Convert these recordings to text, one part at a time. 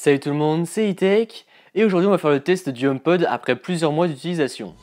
Salut tout le monde, c'est E-Tech et aujourd'hui on va faire le test du HomePod après plusieurs mois d'utilisation.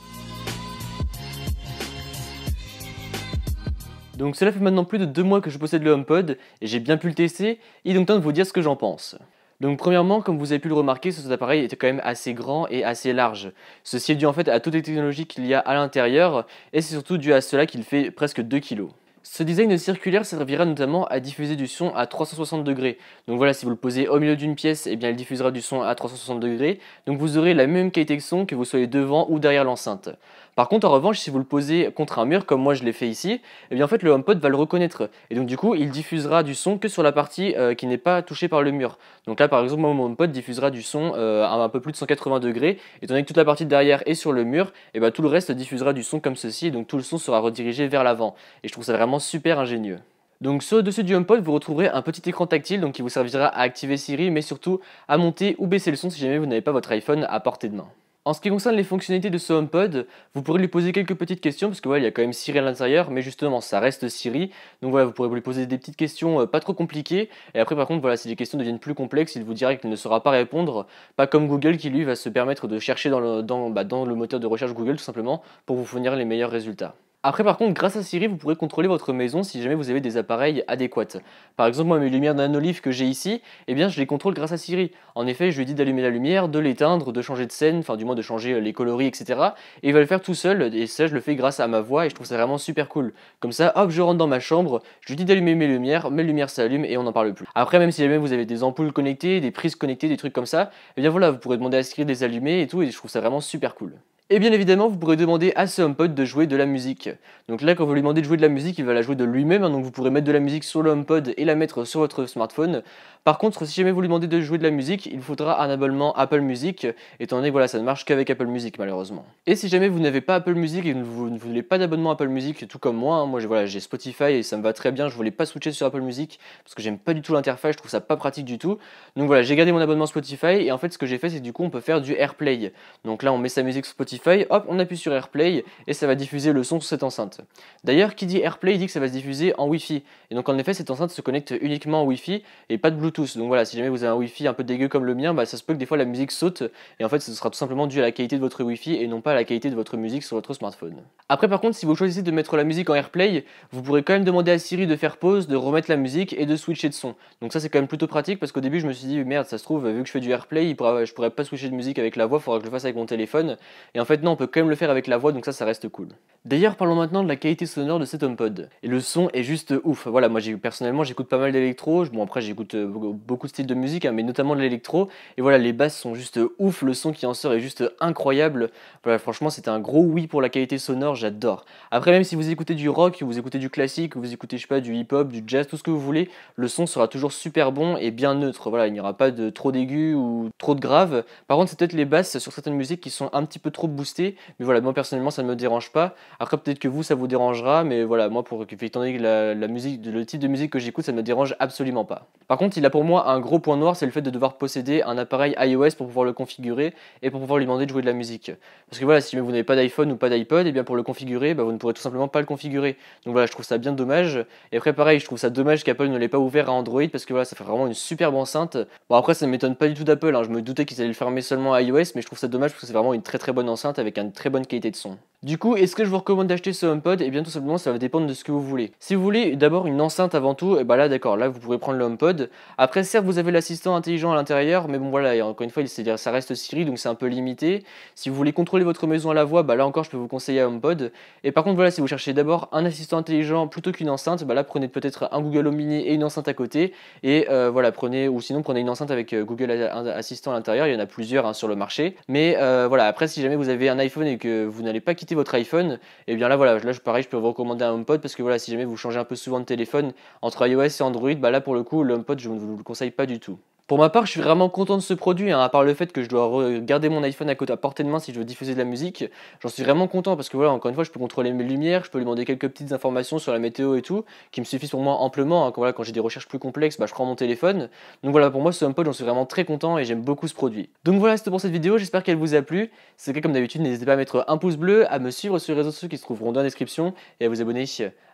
Donc cela fait maintenant plus de 2 mois que je possède le HomePod et j'ai bien pu le tester, il est donc temps de vous dire ce que j'en pense. Donc premièrement, comme vous avez pu le remarquer, cet appareil était quand même assez grand et assez large. Ceci est dû en fait à toutes les technologies qu'il y a à l'intérieur et c'est surtout dû à cela qu'il fait presque 2 kg. Ce design circulaire servira notamment à diffuser du son à 360 degrés. Donc voilà, si vous le posez au milieu d'une pièce, eh bien il diffusera du son à 360 degrés. Donc vous aurez la même qualité de son que vous soyez devant ou derrière l'enceinte. Par contre, en revanche, si vous le posez contre un mur, comme moi je l'ai fait ici, eh bien en fait le HomePod va le reconnaître. Et donc du coup, il diffusera du son que sur la partie qui n'est pas touchée par le mur. Donc là, par exemple, mon HomePod diffusera du son à un peu plus de 180 degrés. Étant donné que toute la partie de derrière est sur le mur, et bien tout le reste diffusera du son comme ceci. Et donc tout le son sera redirigé vers l'avant. Et je trouve ça vraiment super ingénieux. Donc sur le dessus du HomePod, vous retrouverez un petit écran tactile donc qui vous servira à activer Siri, mais surtout à monter ou baisser le son si jamais vous n'avez pas votre iPhone à portée de main. En ce qui concerne les fonctionnalités de ce HomePod, vous pourrez lui poser quelques petites questions parce que voilà, il y a quand même Siri à l'intérieur, mais justement ça reste Siri. Donc voilà, vous pourrez lui poser des petites questions pas trop compliquées. Et après par contre, voilà, si les questions deviennent plus complexes, il vous dira qu'il ne saura pas répondre, pas comme Google qui lui va se permettre de chercher dans le moteur de recherche Google tout simplement pour vous fournir les meilleurs résultats. Après par contre, grâce à Siri, vous pourrez contrôler votre maison si jamais vous avez des appareils adéquats. Par exemple, moi mes lumières Nanolive que j'ai ici, eh bien je les contrôle grâce à Siri. En effet, je lui dis d'allumer la lumière, de l'éteindre, de changer de scène, enfin du moins de changer les coloris, etc. Et il va le faire tout seul, et ça je le fais grâce à ma voix et je trouve ça vraiment super cool. Comme ça, hop, je rentre dans ma chambre, je lui dis d'allumer mes lumières s'allument et on n'en parle plus. Après, même si jamais vous avez des ampoules connectées, des prises connectées, des trucs comme ça, eh bien voilà, vous pourrez demander à Siri de les allumer et tout, et je trouve ça vraiment super cool. Et bien évidemment, vous pourrez demander à ce HomePod de jouer de la musique. Donc là, quand vous lui demandez de jouer de la musique, il va la jouer de lui-même, donc vous pourrez mettre de la musique sur le HomePod et la mettre sur votre smartphone. Par contre, si jamais vous lui demandez de jouer de la musique, il faudra un abonnement Apple Music, étant donné que voilà, ça ne marche qu'avec Apple Music malheureusement. Et si jamais vous n'avez pas Apple Music et que vous ne voulez pas d'abonnement Apple Music, tout comme moi, moi j'ai Spotify et ça me va très bien, je voulais pas switcher sur Apple Music parce que j'aime pas du tout l'interface, je trouve ça pas pratique du tout. Donc voilà, j'ai gardé mon abonnement Spotify et en fait ce que j'ai fait c'est que du coup on peut faire du AirPlay. Donc là on met sa musique sur Spotify, hop, on appuie sur AirPlay et ça va diffuser le son sur cette enceinte. D'ailleurs, qui dit AirPlay dit que ça va se diffuser en Wi-Fi. Et donc en effet, cette enceinte se connecte uniquement en Wi-Fi et pas de Bluetooth. Donc voilà, si jamais vous avez un Wi-Fi un peu dégueu comme le mien, ça se peut que des fois la musique saute et en fait ce sera tout simplement dû à la qualité de votre Wi-Fi et non pas à la qualité de votre musique sur votre smartphone. Après par contre, si vous choisissez de mettre la musique en AirPlay, vous pourrez quand même demander à Siri de faire pause, de remettre la musique et de switcher de son. Donc ça c'est quand même plutôt pratique parce qu'au début je me suis dit merde, ça se trouve vu que je fais du AirPlay, je pourrais pas switcher de musique avec la voix, il faudra que je le fasse avec mon téléphone. Et en fait non, on peut quand même le faire avec la voix, donc ça reste cool. D'ailleurs, parlons maintenant de la qualité sonore de cet HomePod. Et le son est juste ouf. Voilà, moi personnellement j'écoute pas mal d'électro. Bon après j'écoute beaucoup de styles de musique, mais notamment de l'électro. Et voilà, les basses sont juste ouf. Le son qui en sort est juste incroyable. Voilà, franchement c'était un gros oui pour la qualité sonore, j'adore. Après même si vous écoutez du rock, vous écoutez du classique, vous écoutez je sais pas du hip-hop, du jazz, tout ce que vous voulez, le son sera toujours super bon et bien neutre. Voilà, il n'y aura pas de trop d'aigus ou trop de graves. Par contre c'est peut-être les basses sur certaines musiques qui sont un petit peu trop boostées. Mais voilà, moi personnellement ça ne me dérange pas. Après peut-être que vous ça vous dérangera, mais voilà, moi étant donné que la musique, le type de musique que j'écoute, ça ne me dérange absolument pas. Par contre, il a pour moi un gros point noir, c'est le fait de devoir posséder un appareil iOS pour pouvoir le configurer et pour pouvoir lui demander de jouer de la musique. Parce que voilà, si vous n'avez pas d'iPhone ou pas d'iPod, et bien pour le configurer, vous ne pourrez tout simplement pas le configurer. Donc voilà, je trouve ça bien dommage. Et après pareil, je trouve ça dommage qu'Apple ne l'ait pas ouvert à Android parce que voilà, ça fait vraiment une superbe enceinte. Bon après ça ne m'étonne pas du tout d'Apple, je me doutais qu'ils allaient le fermer seulement à iOS, mais je trouve ça dommage parce que c'est vraiment une très bonne enceinte avec une très bonne qualité de son. Du coup, est-ce que je vous recommande d'acheter ce HomePod? Et bien tout simplement ça va dépendre de ce que vous voulez. Si vous voulez d'abord une enceinte avant tout, et là d'accord, là vous pourrez prendre le HomePod. Après certes vous avez l'assistant intelligent à l'intérieur, mais bon voilà, encore une fois ça reste Siri donc c'est un peu limité. Si vous voulez contrôler votre maison à la voix, là encore je peux vous conseiller un HomePod. Et par contre voilà, si vous cherchez d'abord un assistant intelligent plutôt qu'une enceinte, là prenez peut-être un Google Home Mini et une enceinte à côté. Et voilà, prenez une enceinte avec Google Assistant à l'intérieur, il y en a plusieurs sur le marché. Mais voilà, après si jamais vous avez un iPhone et que vous n'allez pas quitter votre iPhone, et bien là voilà, pareil je peux vous recommander un HomePod parce que voilà, si jamais vous changez un peu souvent de téléphone entre iOS et Android, là pour le coup le HomePod je ne vous le conseille pas du tout. Pour ma part, je suis vraiment content de ce produit, à part le fait que je dois garder mon iPhone à portée de main si je veux diffuser de la musique. J'en suis vraiment content parce que voilà, encore une fois, je peux contrôler mes lumières, je peux lui demander quelques petites informations sur la météo et tout, qui me suffisent pour moi amplement. Quand j'ai des recherches plus complexes, je prends mon téléphone. Donc voilà, pour moi, ce HomePod, j'en suis vraiment très content et j'aime beaucoup ce produit. Donc voilà, c'était pour cette vidéo, j'espère qu'elle vous a plu. Si c'est le cas, comme d'habitude, n'hésitez pas à mettre un pouce bleu, à me suivre sur les réseaux sociaux qui se trouveront dans la description et à vous abonner.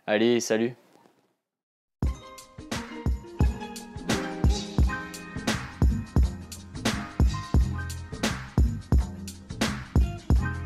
Allez, salut!